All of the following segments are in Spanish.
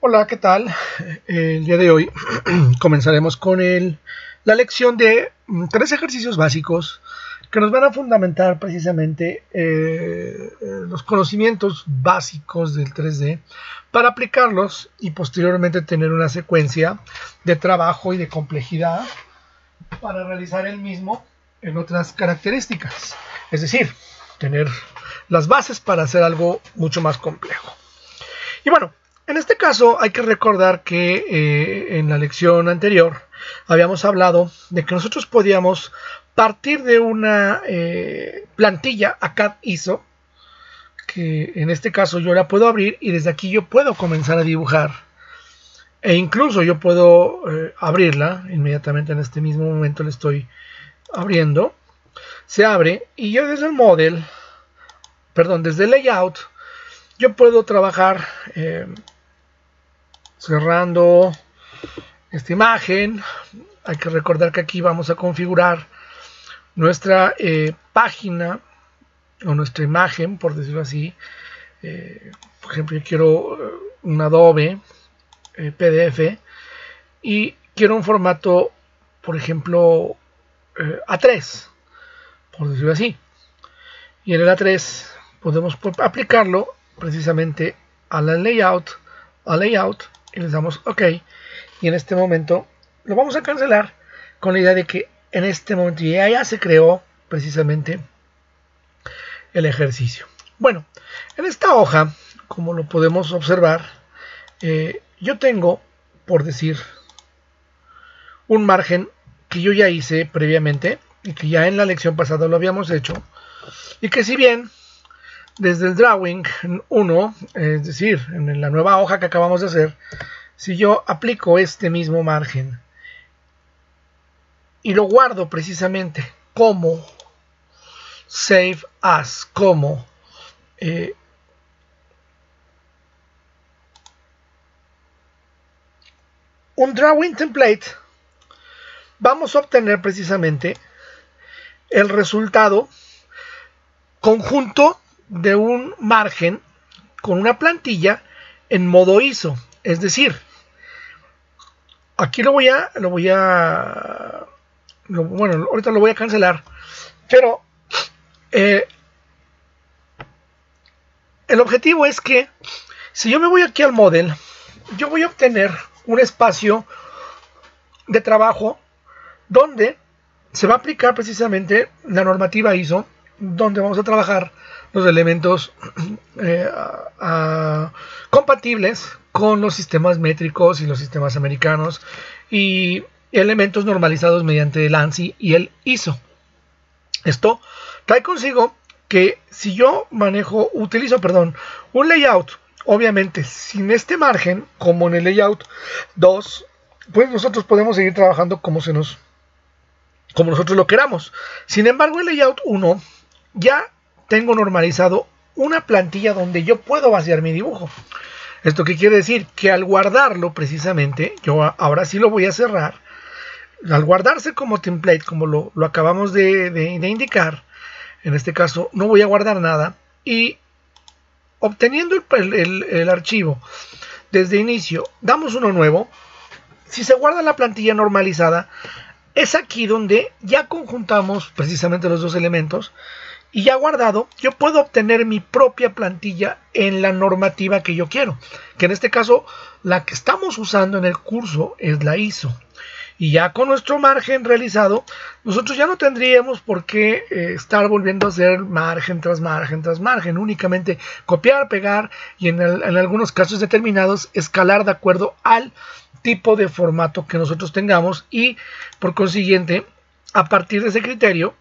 Hola, ¿qué tal? El día de hoy comenzaremos con la lección de 3 ejercicios básicos que nos van a fundamentar precisamente los conocimientos básicos del 3D para aplicarlos y posteriormente tener una secuencia de trabajo y de complejidad para realizar el mismo en otras características. Es decir, tener las bases para hacer algo mucho más complejo. Y bueno, en este caso hay que recordar que en la lección anterior habíamos hablado de que nosotros podíamos partir de una plantilla ACAD ISO, que en este caso yo la puedo abrir y desde aquí yo puedo comenzar a dibujar. E incluso yo puedo abrirla, inmediatamente en este mismo momento la estoy abriendo. Se abre y yo desde el model, perdón, desde el layout, yo puedo trabajar cerrando esta imagen. Hay que recordar que aquí vamos a configurar nuestra página o nuestra imagen, por decirlo así. Por ejemplo, yo quiero un Adobe PDF y quiero un formato, por ejemplo, A3, por decirlo así. Y en el A3 podemos aplicarlo precisamente a la layout, y les damos OK. Y en este momento lo vamos a cancelar con la idea de que en este momento ya se creó precisamente el ejercicio. Bueno, en esta hoja, como lo podemos observar, yo tengo, por decir, un margen que yo ya hice previamente y que ya en la lección pasada lo habíamos hecho, y que si bien desde el drawing 1, es decir, en la nueva hoja que acabamos de hacer, si yo aplico este mismo margen y lo guardo precisamente como Save As, como un drawing template, vamos a obtener precisamente el resultado conjunto de un margen con una plantilla en modo ISO. Es decir, aquí bueno, ahorita lo voy a cancelar, pero el objetivo es que si yo me voy aquí al model, yo voy a obtener un espacio de trabajo donde se va a aplicar precisamente la normativa ISO, donde vamos a trabajar los elementos compatibles con los sistemas métricos y los sistemas americanos y elementos normalizados mediante el ANSI y el ISO. Esto trae consigo que si yo utilizo un layout, obviamente sin este margen, como en el layout 2, pues nosotros podemos seguir trabajando como nosotros lo queramos. Sin embargo, el layout 1 ya tengo normalizado una plantilla donde yo puedo vaciar mi dibujo. ¿Esto qué quiere decir? Que al guardarlo precisamente, yo ahora sí lo voy a cerrar. Al guardarse como template, como lo acabamos de indicar, en este caso no voy a guardar nada, y obteniendo el archivo desde inicio, damos uno nuevo. Si se guarda la plantilla normalizada, es aquí donde ya conjuntamos precisamente los dos elementos, y ya guardado, yo puedo obtener mi propia plantilla en la normativa que yo quiero, que en este caso la que estamos usando en el curso es la ISO. Y ya con nuestro margen realizado, nosotros ya no tendríamos por qué estar volviendo a hacer margen tras margen tras margen. Únicamente copiar, pegar y en algunos casos determinados escalar de acuerdo al tipo de formato que nosotros tengamos. Y por consiguiente, a partir de ese criterio,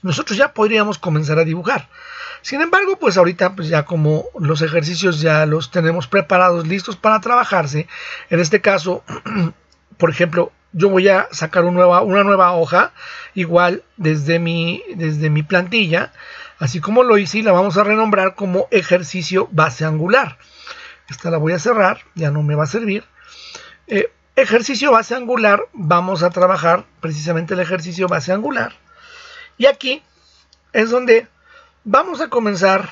nosotros ya podríamos comenzar a dibujar. Sin embargo, pues ahorita pues ya como los ejercicios ya los tenemos preparados, listos para trabajarse. En este caso, por ejemplo, yo voy a sacar una nueva hoja, igual desde mi plantilla, así como lo hice, y la vamos a renombrar como ejercicio base angular. Esta la voy a cerrar, ya no me va a servir. Ejercicio base angular, vamos a trabajar precisamente el ejercicio base angular. Y aquí es donde vamos a comenzar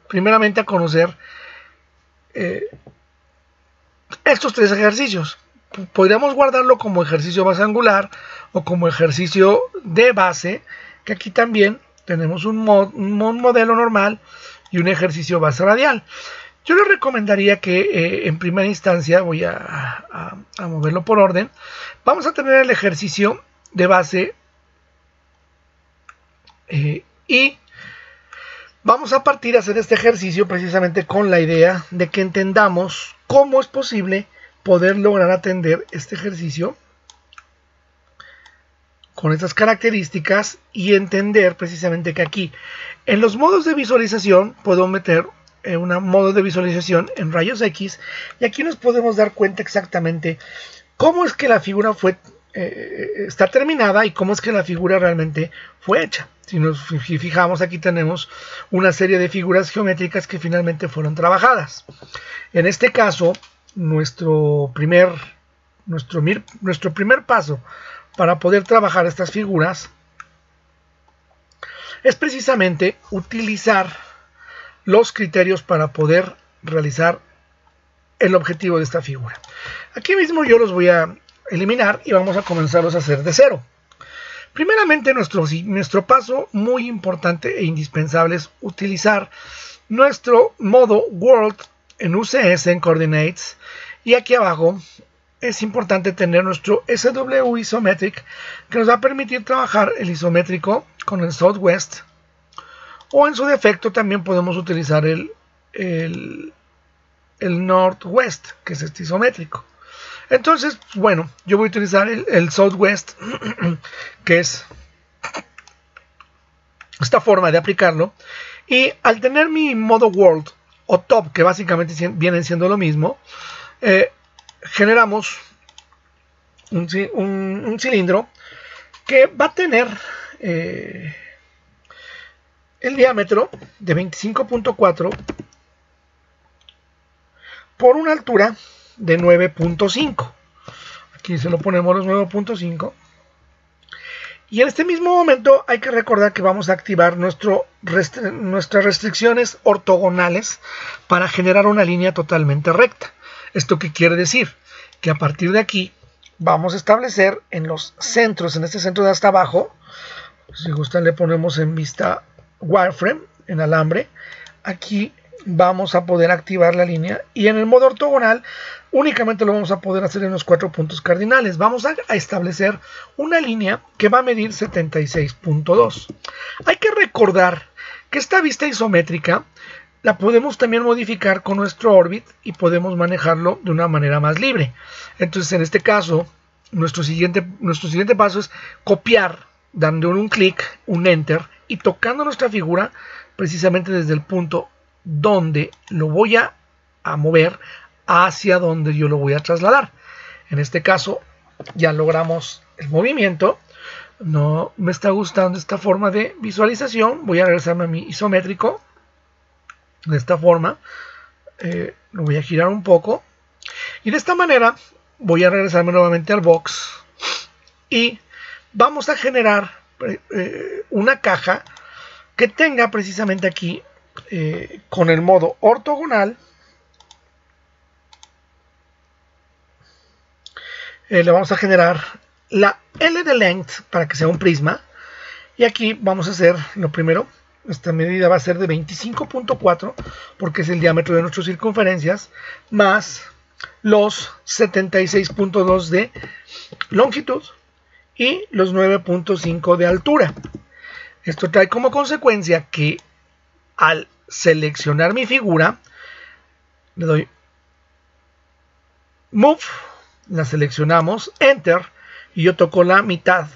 primeramente a conocer estos tres ejercicios. Podríamos guardarlo como ejercicio base angular o como ejercicio de base, que aquí también tenemos un modelo normal y un ejercicio base radial. Yo les recomendaría que en primera instancia, voy a moverlo por orden, vamos a tener el ejercicio de base y vamos a partir a hacer este ejercicio precisamente con la idea de que entendamos cómo es posible poder lograr atender este ejercicio con estas características y entender precisamente que aquí en los modos de visualización puedo meter un modo de visualización en rayos X y aquí nos podemos dar cuenta exactamente cómo es que la figura está terminada y cómo es que la figura realmente fue hecha. Si nos fijamos, aquí tenemos una serie de figuras geométricas que finalmente fueron trabajadas. En este caso, nuestro primer paso para poder trabajar estas figuras es precisamente utilizar los criterios para poder realizar el objetivo de esta figura. Aquí mismo yo los voy a eliminar y vamos a comenzarlos a hacer de cero. Primeramente, nuestro paso muy importante e indispensable es utilizar nuestro modo World en UCS en Coordinates, y aquí abajo es importante tener nuestro SW Isometric, que nos va a permitir trabajar el isométrico con el Southwest, o en su defecto también podemos utilizar el Northwest, que es este isométrico. Entonces, bueno, yo voy a utilizar el Southwest, que es esta forma de aplicarlo, y al tener mi modo World o Top, que básicamente vienen siendo lo mismo, generamos un cilindro que va a tener el diámetro de 25.4 por una altura de 9.5. Aquí se lo ponemos los 9.5. Y en este mismo momento hay que recordar que vamos a activar nuestras restricciones ortogonales para generar una línea totalmente recta. ¿Esto qué quiere decir? Que a partir de aquí vamos a establecer en los centros, en este centro de hasta abajo, si gustan le ponemos en vista wireframe, en alambre, aquí vamos a poder activar la línea, y en el modo ortogonal únicamente lo vamos a poder hacer en los 4 puntos cardinales. Vamos a establecer una línea que va a medir 76.2. Hay que recordar que esta vista isométrica la podemos también modificar con nuestro Orbit y podemos manejarlo de una manera más libre. Entonces, en este caso, nuestro siguiente paso es copiar, dando un clic, un Enter, y tocando nuestra figura precisamente desde el punto donde lo voy a mover hacia donde yo lo voy a trasladar. En este caso ya logramos el movimiento. No me está gustando esta forma de visualización. Voy a regresarme a mi isométrico de esta forma. Lo voy a girar un poco y de esta manera voy a regresarme nuevamente al box y vamos a generar una caja que tenga precisamente aquí con el modo ortogonal. Le vamos a generar la L de length para que sea un prisma, y aquí vamos a hacer lo primero. Esta medida va a ser de 25.4 porque es el diámetro de nuestras circunferencias, más los 76.2 de longitud y los 9.5 de altura. Esto trae como consecuencia que al seleccionar mi figura, le doy Move, la seleccionamos, Enter, y yo toco la mitad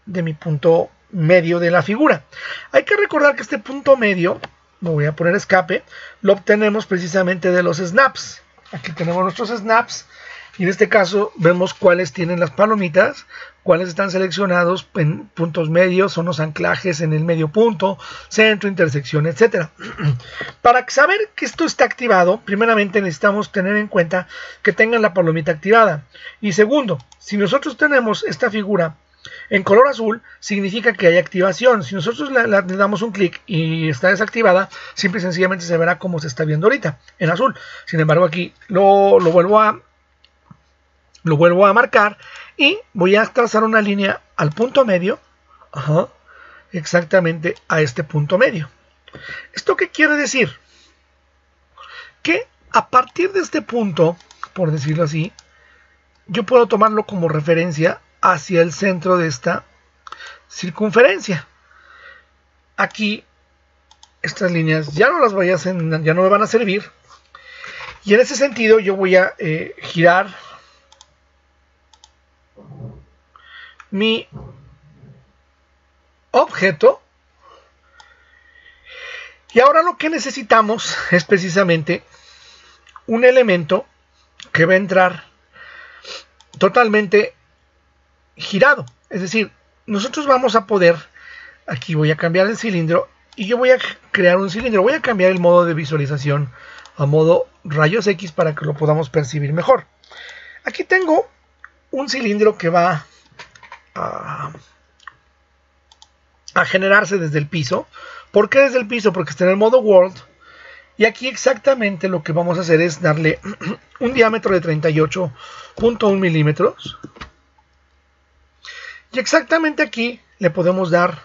de mi punto medio de la figura. Hay que recordar que este punto medio, me voy a poner escape, lo obtenemos precisamente de los snaps. Aquí tenemos nuestros snaps, y en este caso vemos cuáles tienen las palomitas, cuáles están seleccionados en puntos medios, son los anclajes en el medio punto, centro, intersección, etc. Para saber que esto está activado, primeramente necesitamos tener en cuenta que tengan la palomita activada. Y segundo, si nosotros tenemos esta figura En color azul significa que hay activación. Si nosotros le damos un clic y está desactivada, simple y sencillamente se verá como se está viendo ahorita, en azul. Sin embargo, aquí lo vuelvo a marcar y voy a trazar una línea al punto medio, exactamente a este punto medio. ¿Esto qué quiere decir? Que a partir de este punto, por decirlo así, yo puedo tomarlo como referencia hacia el centro de esta circunferencia. Aquí estas líneas ya no me van a servir, y en ese sentido yo voy a girar mi objeto, y ahora lo que necesitamos es precisamente un elemento que va a entrar totalmente girado. Es decir, nosotros vamos a poder, aquí voy a cambiar el cilindro y yo voy a crear un cilindro. Voy a cambiar el modo de visualización a modo rayos X para que lo podamos percibir mejor. Aquí tengo un cilindro que va a generarse desde el piso. ¿Por qué desde el piso? Porque está en el modo World. Y aquí exactamente lo que vamos a hacer es darle un diámetro de 38.1 milímetros. Y exactamente aquí le podemos dar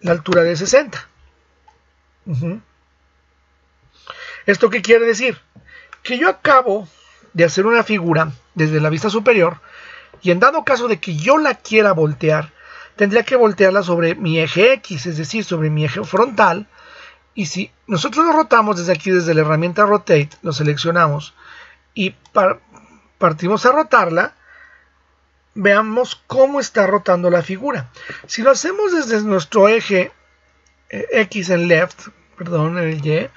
la altura de 60. ¿Esto qué quiere decir? Que yo acabo de hacer una figura desde la vista superior, y en dado caso de que yo la quiera voltear, tendría que voltearla sobre mi eje X, es decir, sobre mi eje frontal. Y si nosotros lo rotamos desde aquí, desde la herramienta Rotate, lo seleccionamos y partimos a rotarla, veamos cómo está rotando la figura. Si lo hacemos desde nuestro eje X en left, perdón, el Y,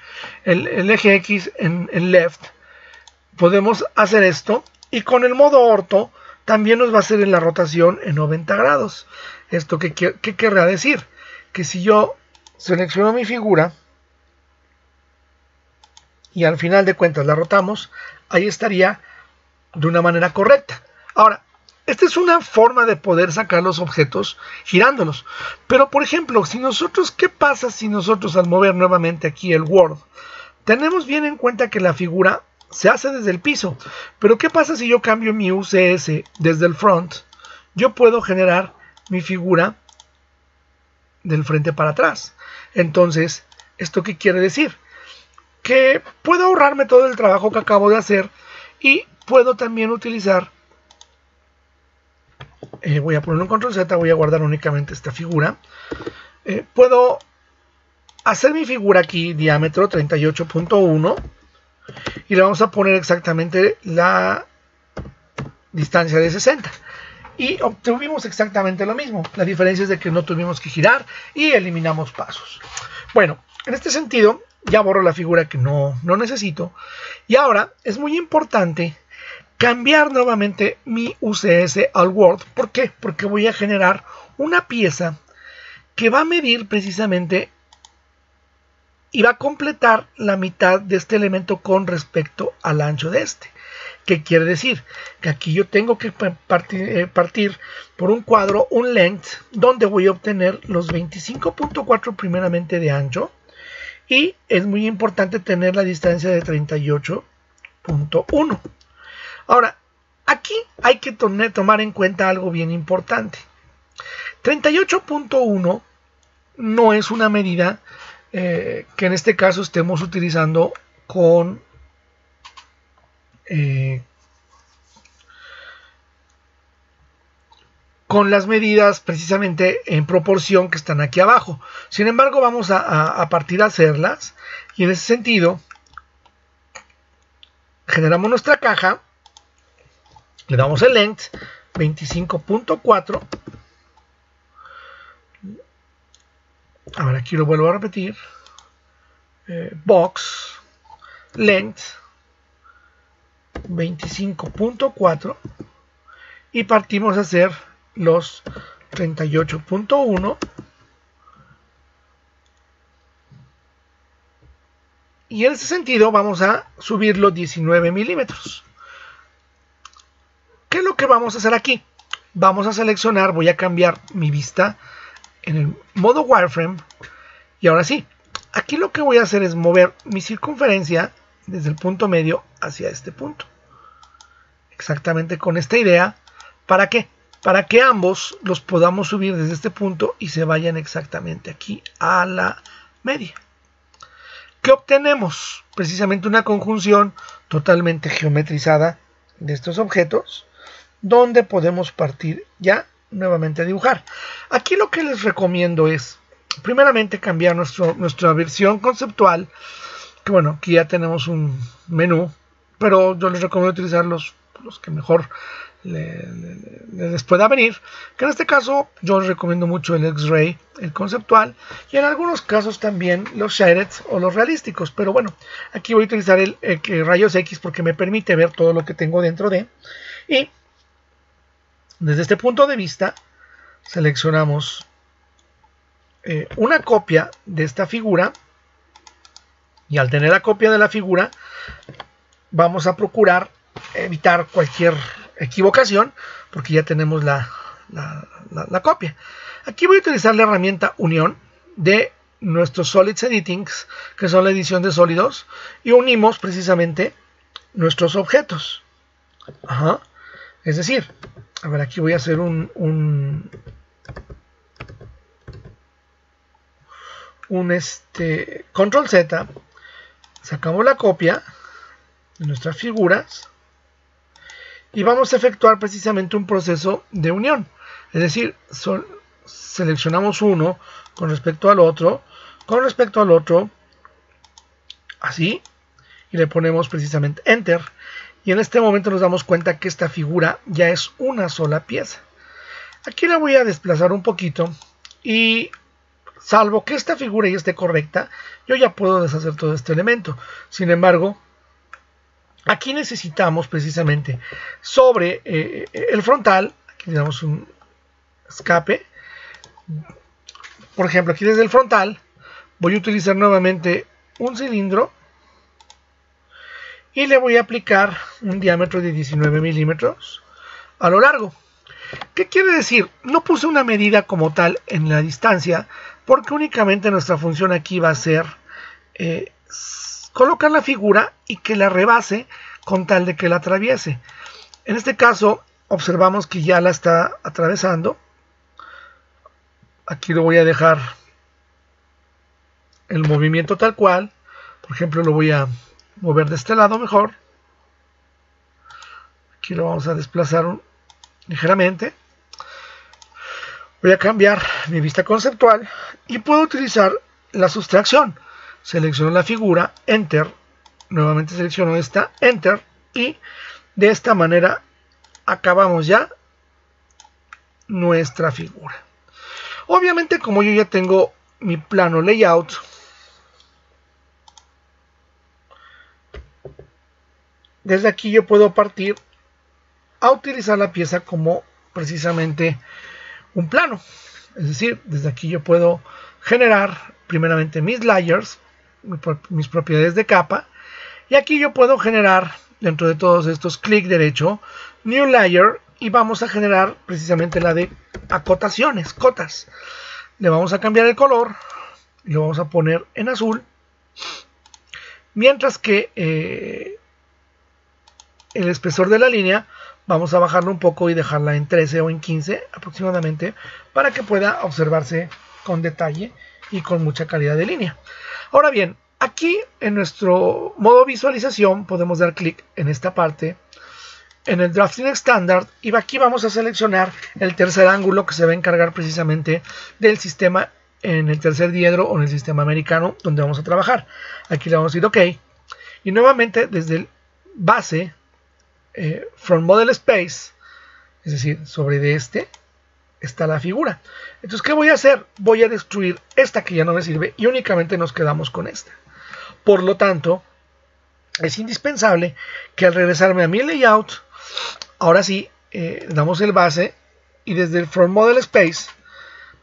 el eje X en left, podemos hacer esto, y con el modo orto también nos va a hacer en la rotación en 90 grados. ¿Esto qué querrá decir? Que si yo selecciono mi figura y al final de cuentas la rotamos, ahí estaría de una manera correcta. Ahora, esta es una forma de poder sacar los objetos girándolos. Pero, por ejemplo, ¿qué pasa si nosotros al mover nuevamente aquí el World? Tenemos bien en cuenta que la figura se hace desde el piso. Pero, ¿qué pasa si yo cambio mi UCS desde el front? Yo puedo generar mi figura del frente para atrás. Entonces, ¿esto qué quiere decir? Que puedo ahorrarme todo el trabajo que acabo de hacer, y puedo también utilizar, voy a poner un control Z, voy a guardar únicamente esta figura. Puedo hacer mi figura aquí, diámetro 38.1, y le vamos a poner exactamente la distancia de 60. Y obtuvimos exactamente lo mismo. La diferencia es de que no tuvimos que girar y eliminamos pasos. Bueno, en este sentido ya borro la figura que no necesito. Y ahora es muy importante cambiar nuevamente mi UCS al World. ¿Por qué? Porque voy a generar una pieza que va a medir precisamente y va a completar la mitad de este elemento con respecto al ancho de este. ¿Qué quiere decir? Que aquí yo tengo que partir por un cuadro, un length, donde voy a obtener los 25.4 primeramente de ancho, y es muy importante tener la distancia de 38.1. Ahora, aquí hay que tomar en cuenta algo bien importante. 38.1 no es una medida que en este caso estemos utilizando con las medidas precisamente en proporción que están aquí abajo. Sin embargo, vamos a partir a hacerlas, y en ese sentido generamos nuestra caja, le damos el length 25.4. ahora aquí lo vuelvo a repetir, box length 25.4, y partimos a hacer los 38.1, y en ese sentido vamos a subirlo 19 milímetros. ¿Qué es lo que vamos a hacer aquí? vamos a seleccionar, voy a cambiar mi vista en el modo wireframe. Y ahora sí, aquí lo que voy a hacer es mover mi circunferencia desde el punto medio hacia este punto. Exactamente con esta idea. ¿Para qué? Para que ambos los podamos subir desde este punto y se vayan exactamente aquí a la media. ¿Qué obtenemos? Precisamente una conjunción totalmente geometrizada de estos objetos, donde podemos partir ya nuevamente a dibujar. Aquí lo que les recomiendo es, primeramente, cambiar nuestra versión conceptual, que bueno, aquí ya tenemos un menú, pero yo les recomiendo utilizar los que mejor les pueda venir, que en este caso yo les recomiendo mucho el X-Ray, el conceptual, y en algunos casos también los shaded o los realísticos, pero bueno, aquí voy a utilizar el rayos X porque me permite ver todo lo que tengo dentro de, y desde este punto de vista seleccionamos una copia de esta figura, y al tener la copia de la figura vamos a procurar evitar cualquier equivocación porque ya tenemos la copia. Aquí voy a utilizar la herramienta unión de nuestros Solids Editings, que son la edición de sólidos, y unimos precisamente nuestros objetos. Es decir, a ver, aquí voy a hacer un control Z, sacamos la copia de nuestras figuras y vamos a efectuar precisamente un proceso de unión. Es decir, seleccionamos uno con respecto al otro, así, y le ponemos precisamente Enter. Y en este momento nos damos cuenta que esta figura ya es una sola pieza. Aquí la voy a desplazar un poquito y salvo que esta figura ya esté correcta, yo ya puedo deshacer todo este elemento. Sin embargo, aquí necesitamos precisamente sobre el frontal, aquí le damos un escape. Por ejemplo, aquí desde el frontal voy a utilizar nuevamente un cilindro y le voy a aplicar un diámetro de 19 milímetros a lo largo. ¿Qué quiere decir? No puse una medida como tal en la distancia porque únicamente nuestra función aquí va a ser colocar la figura y que la rebase con tal de que la atraviese. En este caso observamos que ya la está atravesando. Aquí lo voy a dejar el movimiento tal cual. Por ejemplo, lo voy a mover de este lado mejor. Aquí lo vamos a desplazar ligeramente. Voy a cambiar mi vista conceptual y puedo utilizar la sustracción. Selecciono la figura, Enter, nuevamente selecciono esta, Enter, y de esta manera acabamos ya nuestra figura. Obviamente, como yo ya tengo mi plano layout, desde aquí yo puedo partir a utilizar la pieza como precisamente un plano. Es decir, desde aquí yo puedo generar primeramente mis layers, mis propiedades de capa, y aquí yo puedo generar dentro de todos estos clic derecho, New Layer, y vamos a generar precisamente la de acotaciones, cotas. Le vamos a cambiar el color, y lo vamos a poner en azul, mientras que el espesor de la línea vamos a bajarlo un poco y dejarla en 13 o en 15 aproximadamente para que pueda observarse con detalle y con mucha calidad de línea. Ahora bien, aquí en nuestro modo visualización podemos dar clic en esta parte, en el Drafting Standard, y aquí vamos a seleccionar el tercer ángulo que se va a encargar precisamente del sistema en el tercer diedro o en el sistema americano donde vamos a trabajar. Aquí le vamos a decir OK, y nuevamente desde el base, From Model Space, es decir, sobre de este está la figura. Entonces, ¿qué voy a hacer? Voy a destruir esta que ya no me sirve y únicamente nos quedamos con esta. Por lo tanto, es indispensable que al regresarme a mi layout, ahora sí, damos el base y desde el From Model Space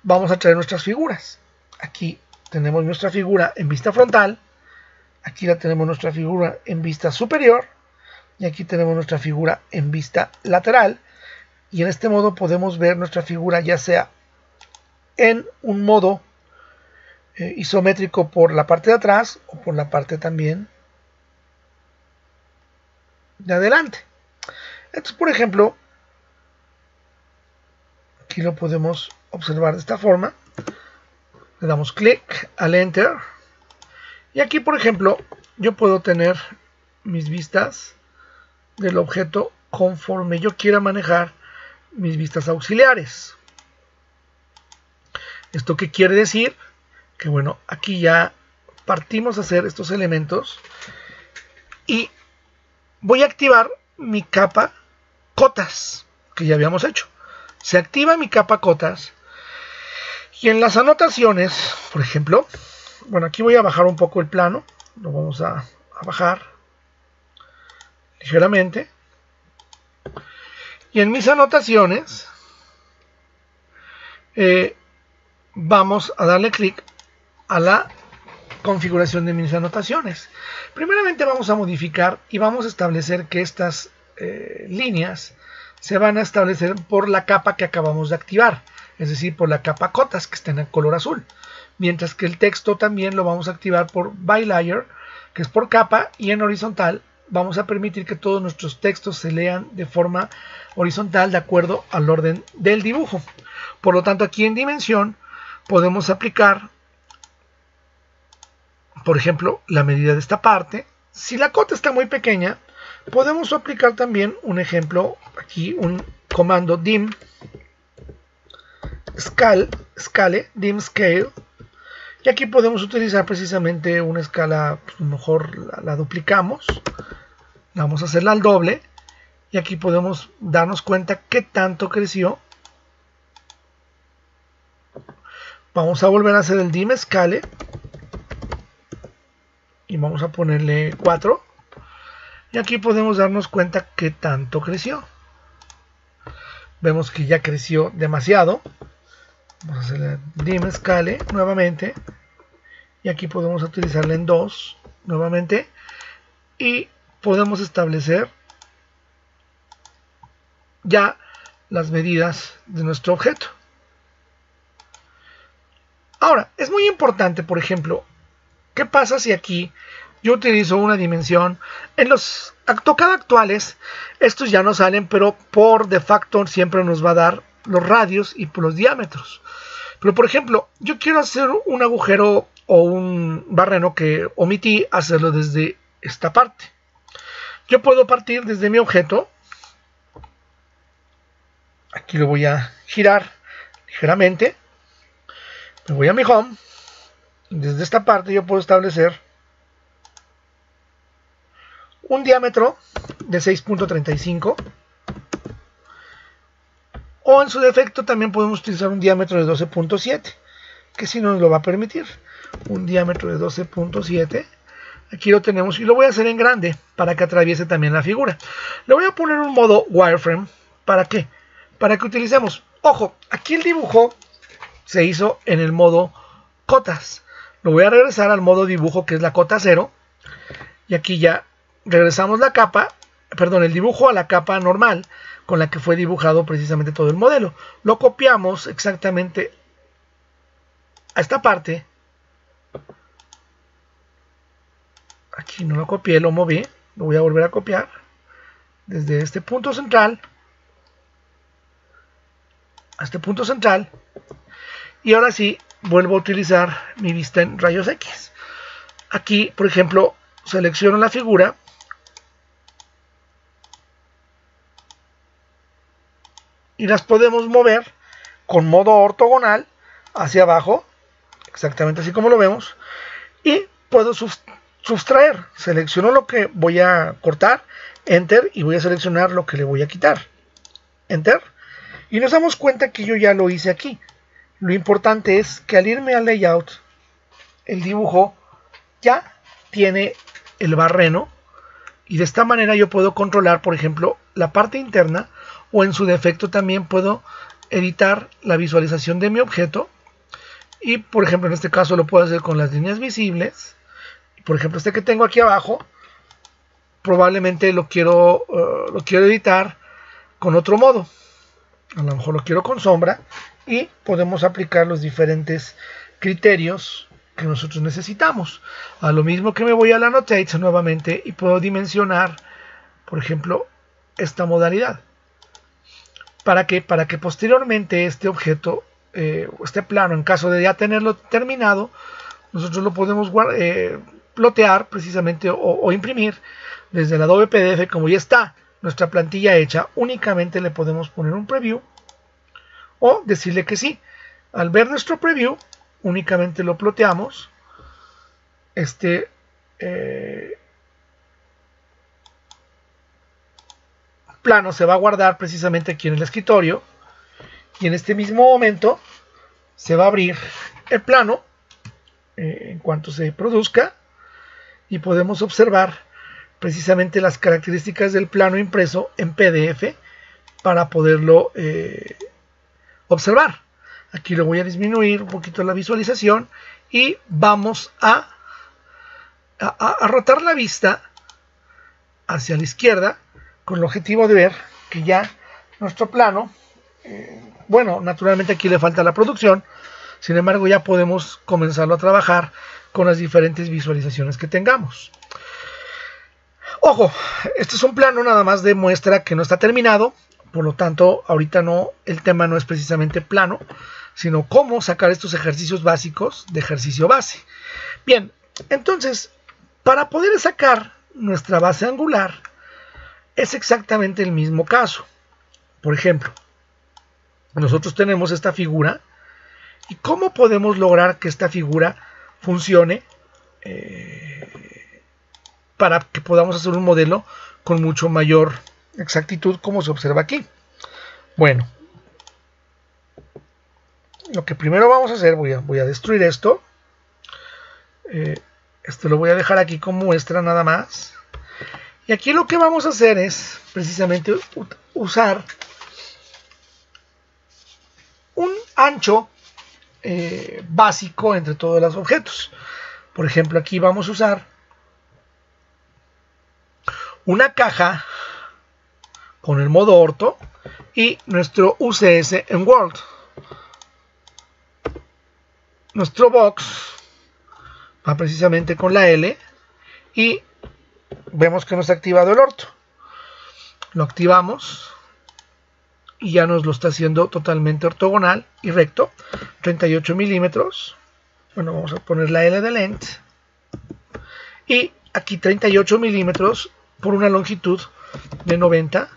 vamos a traer nuestras figuras. Aquí tenemos nuestra figura en vista frontal, aquí la tenemos nuestra figura en vista superior, y aquí tenemos nuestra figura en vista lateral, y en este modo podemos ver nuestra figura ya sea en un modo isométrico por la parte de atrás o por la parte también de adelante. Entonces, por ejemplo, aquí lo podemos observar de esta forma. Le damos clic al Enter. Y aquí, por ejemplo, yo puedo tener mis vistas del objeto conforme yo quiera manejar mis vistas auxiliares. ¿Esto qué quiere decir? Que bueno, aquí ya partimos a hacer estos elementos y voy a activar mi capa cotas que ya habíamos hecho. Se activa mi capa cotas y en las anotaciones, por ejemplo, bueno, aquí voy a bajar un poco el plano, lo vamos a bajar ligeramente, y en mis anotaciones vamos a darle clic a la configuración de mis anotaciones. Primeramente vamos a modificar y vamos a establecer que estas líneas se van a establecer por la capa que acabamos de activar, es decir, por la capa cotas que está en el color azul, mientras que el texto también lo vamos a activar por by layer, que es por capa, y en horizontal vamos a permitir que todos nuestros textos se lean de forma horizontal de acuerdo al orden del dibujo. Por lo tanto, aquí en dimensión podemos aplicar, por ejemplo, la medida de esta parte. Si la cota está muy pequeña, podemos aplicar también un ejemplo, aquí un comando dim scale, dim scale, y aquí podemos utilizar precisamente una escala, pues, mejor la duplicamos, vamos a hacerla al doble, y aquí podemos darnos cuenta qué tanto creció. Vamos a volver a hacer el dim scale y vamos a ponerle 4, y aquí podemos darnos cuenta qué tanto creció. Vemos que ya creció demasiado. Vamos a hacerle dim scale nuevamente, y aquí podemos utilizarla en 2 nuevamente, y podemos establecer ya las medidas de nuestro objeto. Ahora, es muy importante, por ejemplo, ¿qué pasa si aquí yo utilizo una dimensión? En los AutoCAD actuales, estos ya no salen, pero por defecto siempre nos va a dar los radios y los diámetros. Pero, por ejemplo, yo quiero hacer un agujero o un barreno que omití hacerlo desde esta parte. Yo puedo partir desde mi objeto. Aquí lo voy a girar ligeramente. Me voy a mi home. Desde esta parte yo puedo establecer un diámetro de 6.35, o en su defecto también podemos utilizar un diámetro de 12.7, que si nos lo va a permitir. Un diámetro de 12.7, aquí lo tenemos, y lo voy a hacer en grande para que atraviese también la figura. Le voy a poner un modo wireframe. ¿Para qué? Para que utilicemos, ojo, aquí el dibujo se hizo en el modo cotas. Lo voy a regresar al modo dibujo, que es la cota 0, y aquí ya regresamos la capa, perdón, el dibujo a la capa normal con la que fue dibujado precisamente todo el modelo. Lo copiamos exactamente a esta parte. Aquí no lo copié, lo moví. Lo voy a volver a copiar desde este punto central a este punto central, y ahora sí vuelvo a utilizar mi vista en rayos X. Aquí, por ejemplo, selecciono la figura y las podemos mover con modo ortogonal hacia abajo, exactamente así como lo vemos, y puedo sustraer. Selecciono lo que voy a cortar, Enter, y voy a seleccionar lo que le voy a quitar, Enter, y nos damos cuenta que yo ya lo hice aquí. Lo importante es que al irme al layout, el dibujo ya tiene el barreno, y de esta manera yo puedo controlar, por ejemplo, la parte interna, o en su defecto también puedo editar la visualización de mi objeto. Y por ejemplo, en este caso lo puedo hacer con las líneas visibles. Por ejemplo, este que tengo aquí abajo, probablemente lo quiero editar con otro modo. a lo mejor lo quiero con sombra, y podemos aplicar los diferentes criterios que nosotros necesitamos. A lo mismo que me voy a la Annotate nuevamente y puedo dimensionar, por ejemplo, esta modalidad. ¿Para qué? Para que posteriormente este objeto, este plano, en caso de ya tenerlo terminado, nosotros lo podemos plotear precisamente o imprimir desde el Adobe PDF. Como ya está nuestra plantilla hecha, únicamente le podemos poner un preview o decirle que sí. Al ver nuestro preview, únicamente lo ploteamos. Este plano se va a guardar precisamente aquí en el escritorio, y en este mismo momento se va a abrir el plano en cuanto se produzca, y podemos observar precisamente las características del plano impreso en PDF para poderlo observar. Aquí lo voy a disminuir un poquito la visualización y vamos a rotar la vista hacia la izquierda con el objetivo de ver que ya nuestro plano, bueno, naturalmente aquí le falta la producción, sin embargo ya podemos comenzarlo a trabajar con las diferentes visualizaciones que tengamos. Ojo, este es un plano nada más de muestra que no está terminado, por lo tanto ahorita el tema no es precisamente plano, sino cómo sacar estos ejercicios básicos de ejercicio base. Bien, entonces, para poder sacar nuestra base angular, es exactamente el mismo caso. Por ejemplo, nosotros tenemos esta figura, y cómo podemos lograr que esta figura funcione para que podamos hacer un modelo con mucho mayor exactitud, como se observa aquí. Bueno, lo que primero vamos a hacer, voy a destruir esto. Esto lo voy a dejar aquí como muestra nada más. Y aquí lo que vamos a hacer es precisamente usar un ancho básico entre todos los objetos. Por ejemplo, aquí vamos a usar una caja con el modo orto y nuestro UCS en Word. Nuestro box va precisamente con la L y vemos que nos ha activado el orto. Lo activamos y ya nos lo está haciendo totalmente ortogonal y recto, 38 milímetros. Bueno, vamos a poner la L de length y aquí 38 milímetros por una longitud de 90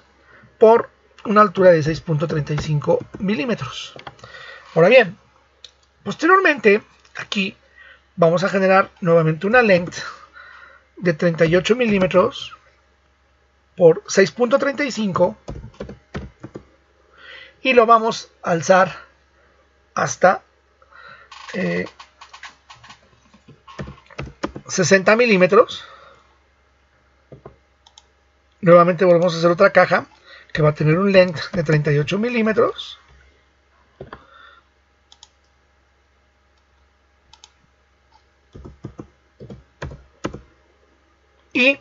por una altura de 6.35 milímetros. Ahora bien, posteriormente aquí vamos a generar nuevamente una length de 38 milímetros por 6.35 y lo vamos a alzar hasta 60 milímetros. Nuevamente volvemos a hacer otra caja que va a tener un length de 38 milímetros. Y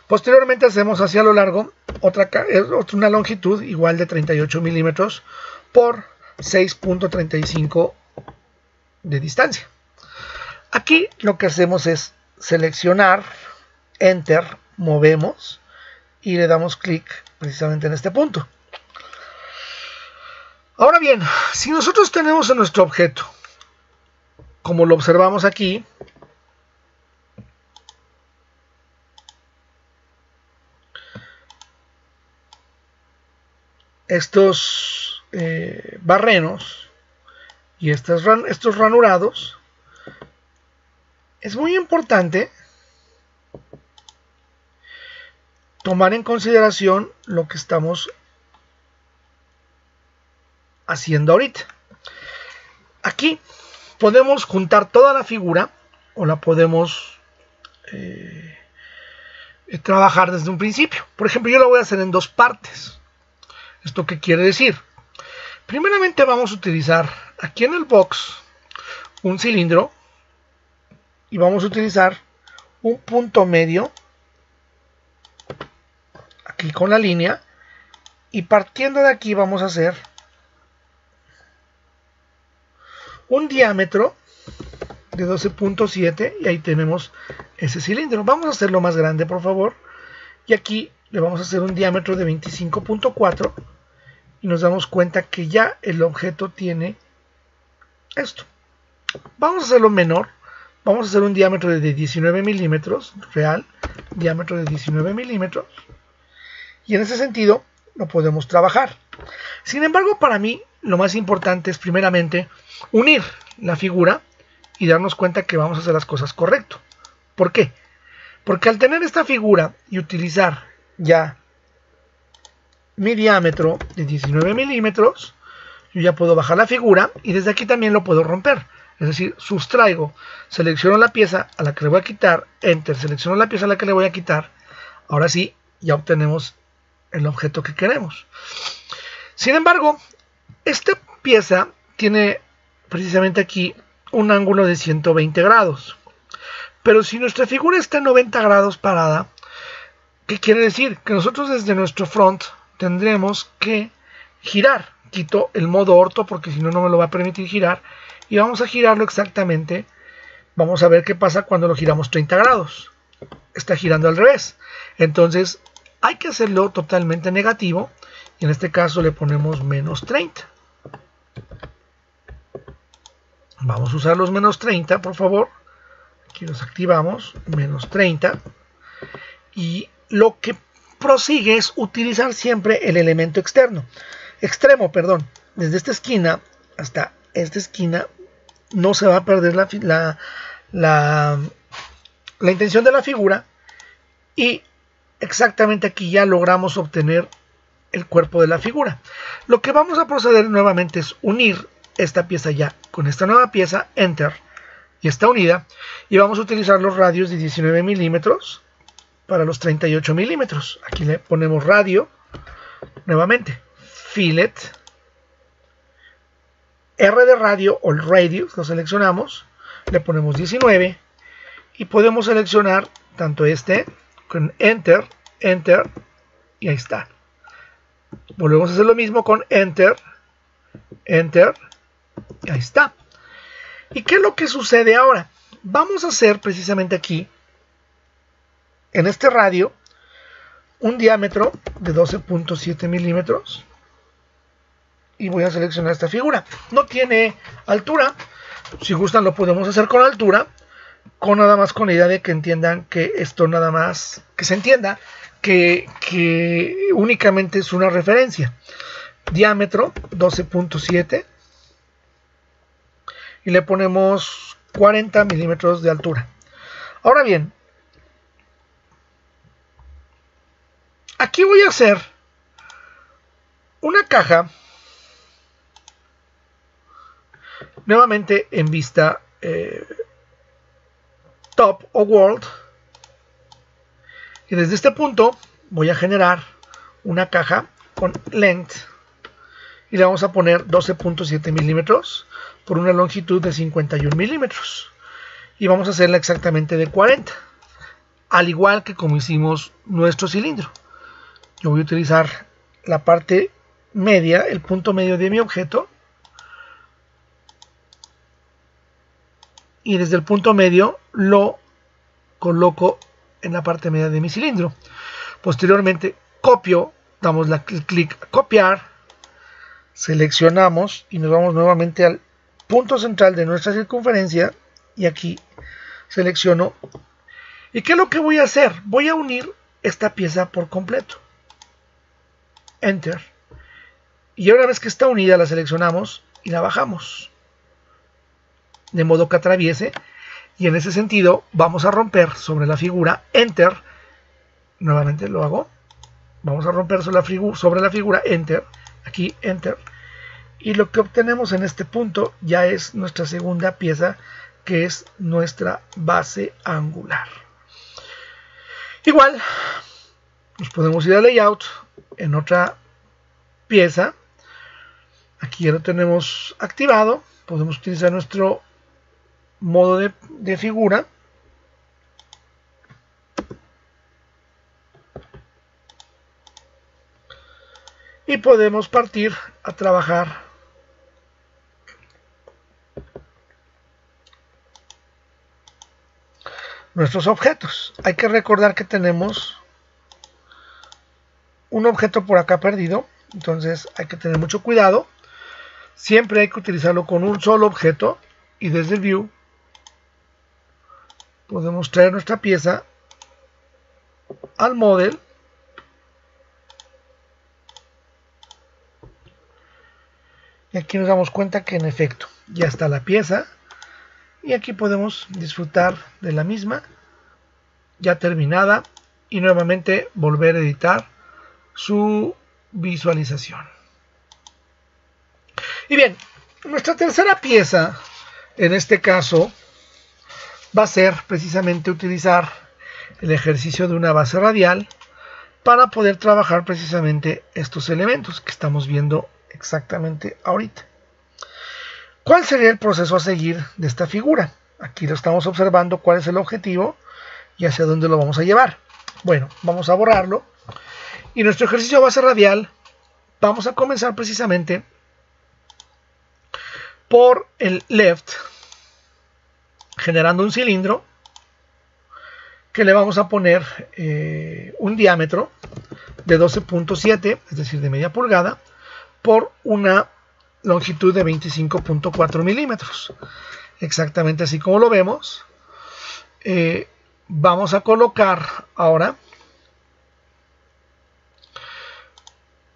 posteriormente hacemos hacia lo largo una longitud igual de 38 milímetros por 6.35 de distancia. Aquí lo que hacemos es seleccionar, enter, movemos y le damos clic precisamente en este punto. Ahora bien, si nosotros tenemos en nuestro objeto, como lo observamos aquí, estos barrenos y estos ranurados, es muy importante tomar en consideración lo que estamos haciendo ahorita. Aquí podemos juntar toda la figura o la podemos trabajar desde un principio. Por ejemplo, yo lo voy a hacer en dos partes. ¿Esto qué quiere decir? Primeramente vamos a utilizar aquí en el box un cilindro y vamos a utilizar un punto medio aquí con la línea, y partiendo de aquí vamos a hacer un diámetro de 12.7 y ahí tenemos ese cilindro. Vamos a hacerlo más grande, por favor, y aquí le vamos a hacer un diámetro de 25.4 y nos damos cuenta que ya el objeto tiene esto. Vamos a hacerlo menor, vamos a hacer un diámetro de 19 milímetros real, diámetro de 19 milímetros, y en ese sentido lo podemos trabajar. Sin embargo, para mí lo más importante es primeramente unir la figura y darnos cuenta que vamos a hacer las cosas correcto. ¿Por qué? Porque al tener esta figura y utilizar ya mi diámetro de 19 milímetros, yo ya puedo bajar la figura y desde aquí también lo puedo romper. Es decir, sustraigo, selecciono la pieza a la que le voy a quitar, Enter, selecciono la pieza a la que le voy a quitar. Ahora sí, ya obtenemos el objeto que queremos. Sin embargo, esta pieza tiene precisamente aquí un ángulo de 120 grados. Pero si nuestra figura está en 90 grados parada, ¿qué quiere decir? Que nosotros desde nuestro front tendremos que girar. Quito el modo orto porque si no, no me lo va a permitir girar. Y vamos a girarlo exactamente. Vamos a ver qué pasa cuando lo giramos 30 grados. Está girando al revés. Entonces hay que hacerlo totalmente negativo. Y en este caso le ponemos menos 30. Vamos a usar los menos 30, por favor. Aquí los activamos, menos 30. Y lo que prosigue es utilizar siempre el elemento extremo. Desde esta esquina hasta esta esquina no se va a perder la intención de la figura. Y exactamente aquí ya logramos obtener el cuerpo de la figura. Lo que vamos a proceder nuevamente es unir esta pieza ya con esta nueva pieza, Enter, y está unida, y vamos a utilizar los radios de 19 milímetros para los 38 milímetros. Aquí le ponemos radio, nuevamente, fillet, R de radio o radius, lo seleccionamos, le ponemos 19, y podemos seleccionar tanto este, con Enter, Enter, y ahí está. Volvemos a hacer lo mismo con Enter, Enter, y ahí está. ¿Y qué es lo que sucede ahora? Vamos a hacer precisamente aquí, en este radio, un diámetro de 12.7 milímetros. Y voy a seleccionar esta figura. No tiene altura. Si gustan lo podemos hacer con altura. Nada más con la idea de que entiendan que esto nada más, que se entienda que únicamente es una referencia. Diámetro 12.7 y le ponemos 40 milímetros de altura. Ahora bien, aquí voy a hacer una caja nuevamente en vista top o world, y desde este punto voy a generar una caja con length y le vamos a poner 12.7 milímetros por una longitud de 51 milímetros y vamos a hacerla exactamente de 40, al igual que como hicimos nuestro cilindro. Yo voy a utilizar la parte media, el punto medio de mi objeto, y desde el punto medio lo coloco en la parte media de mi cilindro. Posteriormente copio, damos el clic a copiar, seleccionamos y nos vamos nuevamente al punto central de nuestra circunferencia y aquí selecciono. ¿Y qué es lo que voy a hacer? Voy a unir esta pieza por completo. Enter. Y una vez que está unida la seleccionamos y la bajamos, de modo que atraviese, y en ese sentido vamos a romper sobre la figura, Enter, nuevamente lo hago, vamos a romper sobre la figura, Enter, aquí Enter, y lo que obtenemos en este punto ya es nuestra segunda pieza, que es nuestra base angular. Igual, nos podemos ir a Layout, en otra pieza, aquí ya lo tenemos activado, podemos utilizar nuestro modo de figura, y podemos partir a trabajar nuestros objetos. Hay que recordar que tenemos un objeto por acá perdido, entonces hay que tener mucho cuidado. Siempre hay que utilizarlo con un solo objeto y desde el View podemos traer nuestra pieza al Model y aquí nos damos cuenta que en efecto ya está la pieza y aquí podemos disfrutar de la misma ya terminada y nuevamente volver a editar su visualización. Y bien, nuestra tercera pieza en este caso va a ser precisamente utilizar el ejercicio de una base radial para poder trabajar precisamente estos elementos que estamos viendo exactamente ahorita. ¿Cuál sería el proceso a seguir de esta figura? Aquí lo estamos observando cuál es el objetivo y hacia dónde lo vamos a llevar. Bueno, vamos a borrarlo y nuestro ejercicio de base radial vamos a comenzar precisamente por el left, generando un cilindro que le vamos a poner un diámetro de 12.7, es decir, de media pulgada, por una longitud de 25.4 milímetros. Exactamente así como lo vemos. Vamos a colocar ahora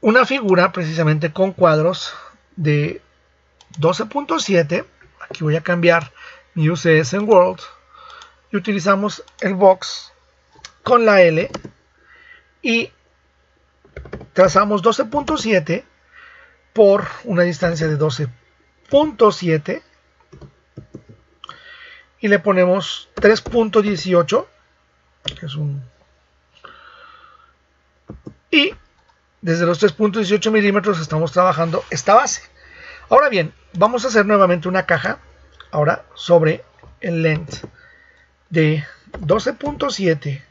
una figura precisamente con cuadros de 12.7. Aquí voy a cambiar mi UCS en World y utilizamos el box con la L y trazamos 12.7 por una distancia de 12.7 y le ponemos 3.18 que es y desde los 3.18 milímetros estamos trabajando esta base. Ahora bien, vamos a hacer nuevamente una caja ahora sobre el length de 12.7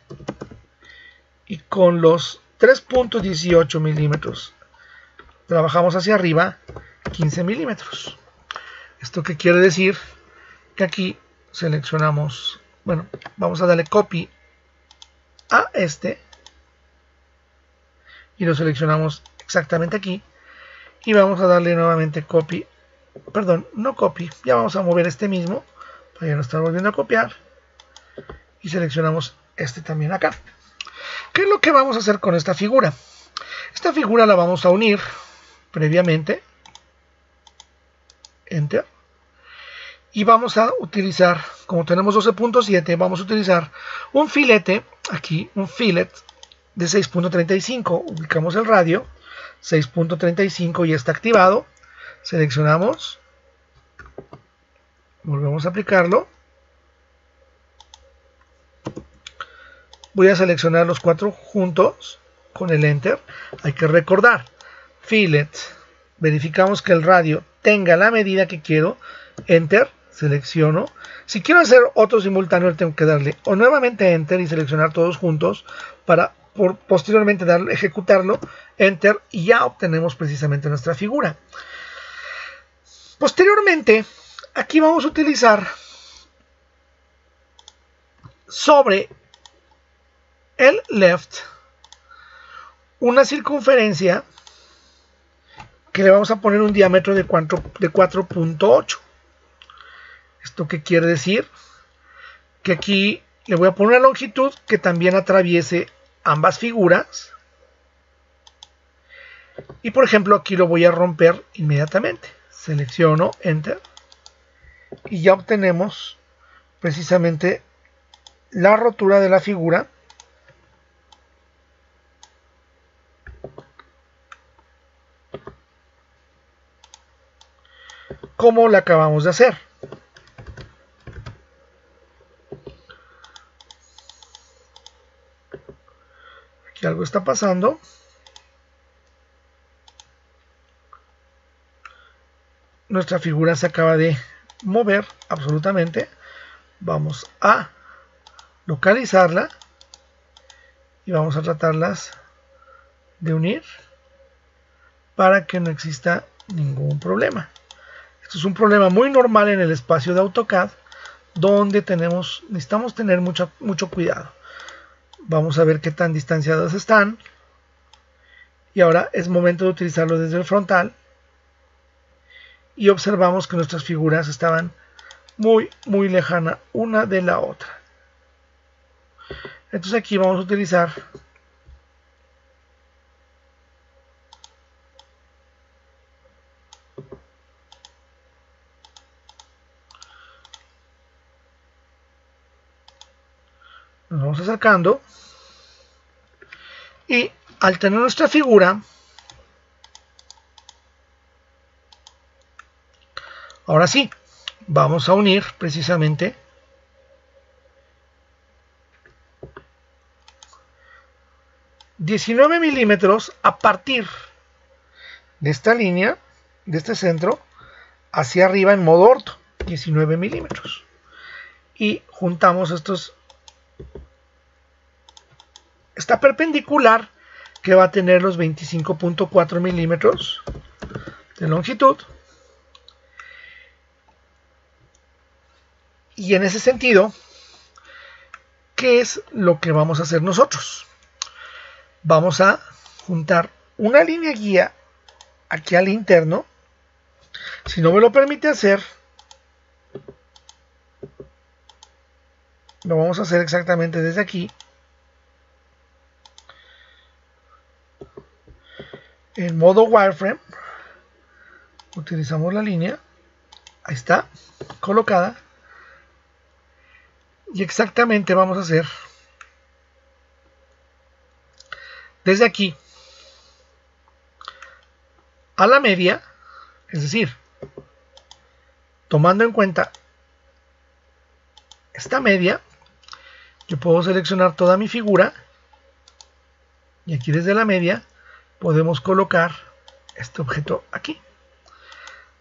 y con los 3.18 milímetros trabajamos hacia arriba 15 milímetros. ¿Esto qué quiere decir? Que aquí seleccionamos, bueno, vamos a darle copy a este y lo seleccionamos exactamente aquí y vamos a darle nuevamente copy, perdón, no copy, ya vamos a mover este mismo para ya no estar volviendo a copiar y seleccionamos este también acá. ¿Qué es lo que vamos a hacer con esta figura? Esta figura la vamos a unir previamente, enter, y vamos a utilizar, como tenemos 12.7, vamos a utilizar un filete, aquí un fillet de 6.35, ubicamos el radio, 6.35 ya está activado, seleccionamos, volvemos a aplicarlo, voy a seleccionar los cuatro juntos con el enter. Hay que recordar, fillet, verificamos que el radio tenga la medida que quiero, enter, selecciono. Si quiero hacer otro simultáneo tengo que darle o nuevamente enter y seleccionar todos juntos para posteriormente ejecutarlo, enter, y ya obtenemos precisamente nuestra figura. Posteriormente aquí vamos a utilizar sobre el left una circunferencia que le vamos a poner un diámetro de 4.8. ¿Esto qué quiere decir? Que aquí le voy a poner una longitud que también atraviese ambas figuras y por ejemplo aquí lo voy a romper inmediatamente, selecciono enter y ya obtenemos precisamente la rotura de la figura como la acabamos de hacer. Aquí algo está pasando. Nuestra figura se acaba de mover absolutamente. Vamos a localizarla y vamos a tratarlas de unir para que no exista ningún problema. Esto es un problema muy normal en el espacio de AutoCAD, donde necesitamos tener mucho cuidado. Vamos a ver qué tan distanciadas están. Y ahora es momento de utilizarlo desde el frontal. Y observamos que nuestras figuras estaban muy lejana una de la otra. Entonces aquí vamos a utilizar nos vamos acercando y al tener nuestra figura, ahora sí, vamos a unir precisamente $19 milímetros a partir de esta línea, de este centro, hacia arriba en modo orto, 19 milímetros. Y juntamos esta perpendicular que va a tener los 25.4 milímetros de longitud. Y en ese sentido, ¿qué es lo que vamos a hacer nosotros? Vamos a juntar una línea guía aquí al interno. Si no me lo permite hacer, lo vamos a hacer exactamente desde aquí. En modo wireframe, utilizamos la línea. Ahí está, colocada. Y exactamente vamos a hacer desde aquí a la media, es decir, tomando en cuenta esta media, yo puedo seleccionar toda mi figura y aquí desde la media podemos colocar este objeto aquí.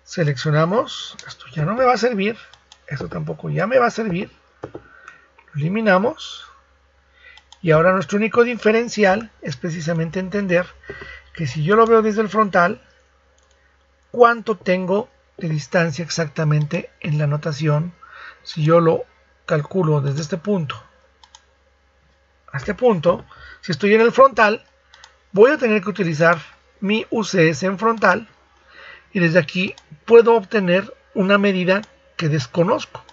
Seleccionamos, esto ya no me va a servir, esto tampoco ya me va a servir, lo eliminamos. Y ahora nuestro único diferencial es precisamente entender que si yo lo veo desde el frontal, ¿cuánto tengo de distancia exactamente en la notación? Si yo lo calculo desde este punto a este punto, si estoy en el frontal, voy a tener que utilizar mi UCS en frontal y desde aquí puedo obtener una medida que desconozco.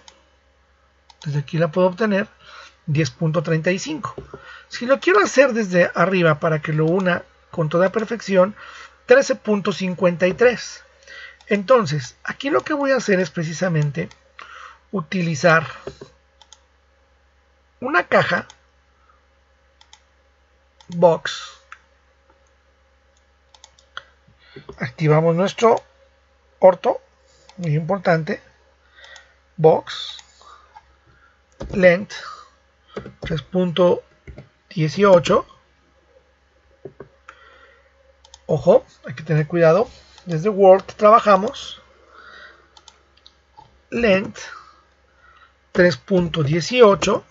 Desde aquí la puedo obtener 10.35. Si lo quiero hacer desde arriba para que lo una con toda perfección, 13.53. Entonces, aquí lo que voy a hacer es precisamente utilizar una caja box. Activamos nuestro orto, muy importante, box, length 3.18. Ojo, hay que tener cuidado. Desde Word trabajamos length 3.18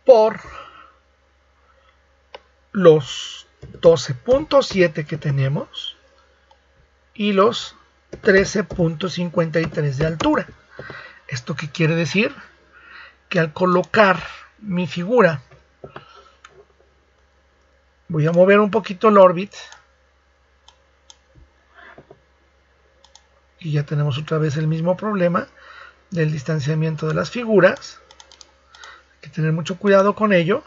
por los 12.7 que tenemos y los 13.53 de altura. ¿Esto qué quiere decir? Que al colocar mi figura, voy a mover un poquito el orbit y ya tenemos otra vez el mismo problema del distanciamiento de las figuras. Hay que tener mucho cuidado con ello.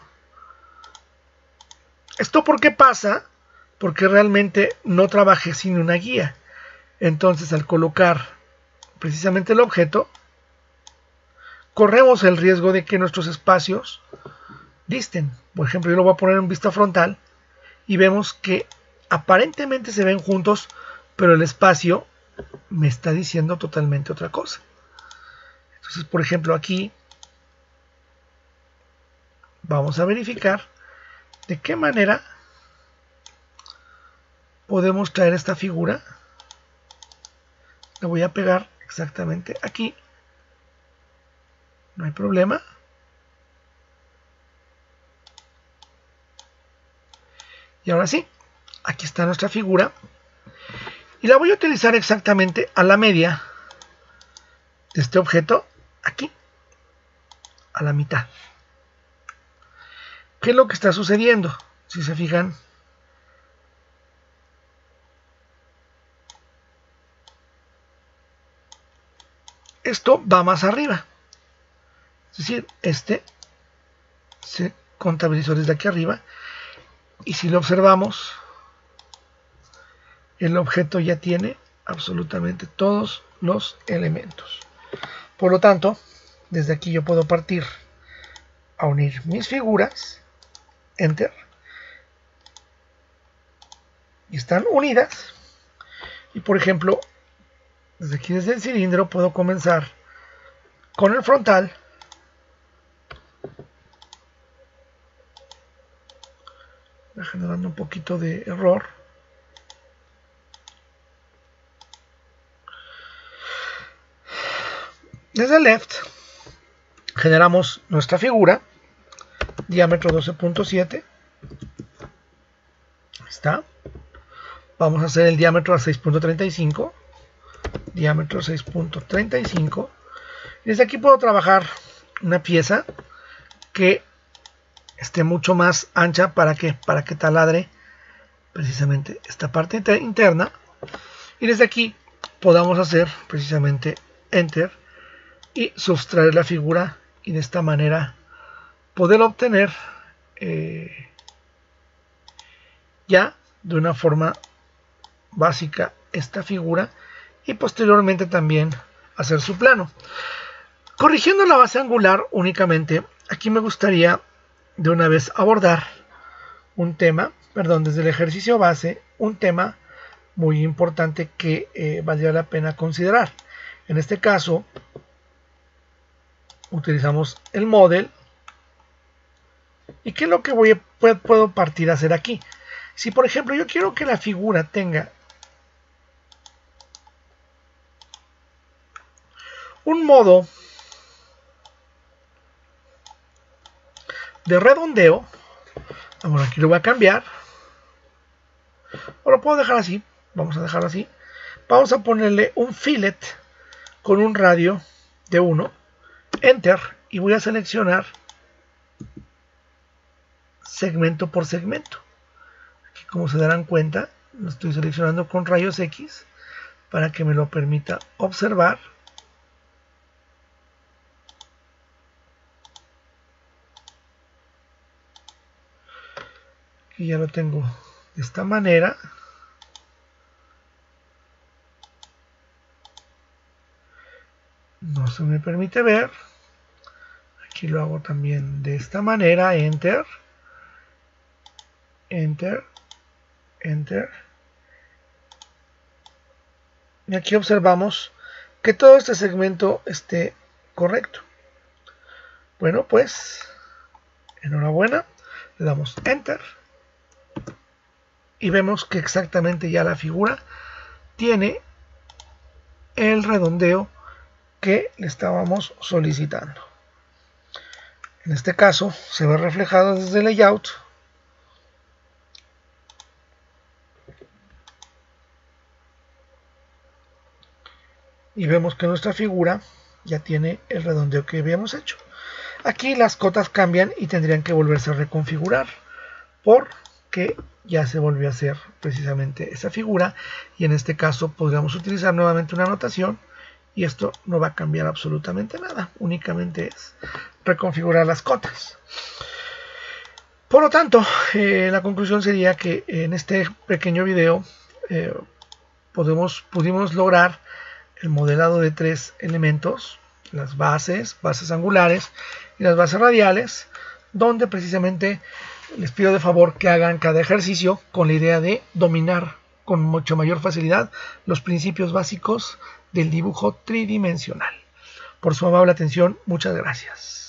¿Esto por qué pasa? Porque realmente no trabajé sin una guía. Entonces, al colocar precisamente el objeto, corremos el riesgo de que nuestros espacios disten. Por ejemplo, yo lo voy a poner en vista frontal y vemos que aparentemente se ven juntos, pero el espacio me está diciendo totalmente otra cosa. Entonces, por ejemplo, aquí vamos a verificar de qué manera podemos traer esta figura. La voy a pegar exactamente aquí. No hay problema. Y ahora sí, aquí está nuestra figura. Y la voy a utilizar exactamente a la media de este objeto, aquí, a la mitad. ¿Qué es lo que está sucediendo? Si se fijan, esto va más arriba. Es decir, este se contabilizó desde aquí arriba. Y si lo observamos, el objeto ya tiene absolutamente todos los elementos. Por lo tanto, desde aquí yo puedo partir a unir mis figuras, Enter, y están unidas. Y por ejemplo, desde aquí, desde el cilindro, puedo comenzar con el frontal, generando un poquito de error. Desde el left generamos nuestra figura, diámetro 12.7. Está. Vamos a hacer el diámetro a 6.35, diámetro 6.35. Desde aquí puedo trabajar una pieza que esté mucho más ancha. ¿Para qué? Para que taladre precisamente esta parte interna. Y desde aquí podamos hacer precisamente Enter y sustraer la figura, y de esta manera poder obtener ya de una forma básica esta figura, y posteriormente también hacer su plano. Corrigiendo la base angular únicamente, aquí me gustaría de una vez abordar un tema, desde el ejercicio base, un tema muy importante que valdría la pena considerar. En este caso, utilizamos el model. ¿Y qué es lo que puedo partir a hacer aquí? Si por ejemplo yo quiero que la figura tenga un modo de redondeo, bueno, aquí lo voy a cambiar, o lo puedo dejar así. Vamos a dejarlo así. Vamos a ponerle un fillet con un radio de 1, Enter, y voy a seleccionar segmento por segmento. Aquí, como se darán cuenta, lo estoy seleccionando con rayos X para que me lo permita observar. Aquí ya lo tengo de esta manera. No se me permite ver. Aquí lo hago también de esta manera, Enter, Enter, Enter. Y aquí observamos que todo este segmento esté correcto. Bueno, pues, enhorabuena. Le damos Enter. Y vemos que exactamente ya la figura tiene el redondeo que le estábamos solicitando. En este caso se ve reflejado desde el layout. Y vemos que nuestra figura ya tiene el redondeo que habíamos hecho. Aquí las cotas cambian y tendrían que volverse a reconfigurar, porque ya se volvió a hacer precisamente esa figura, y en este caso podríamos utilizar nuevamente una anotación, y esto no va a cambiar absolutamente nada, únicamente es reconfigurar las cotas. Por lo tanto, la conclusión sería que en este pequeño video pudimos lograr el modelado de 3 elementos: las bases angulares y las bases radiales, donde precisamente les pido de favor que hagan cada ejercicio con la idea de dominar con mucho mayor facilidad los principios básicos del dibujo tridimensional. Por su amable atención, muchas gracias.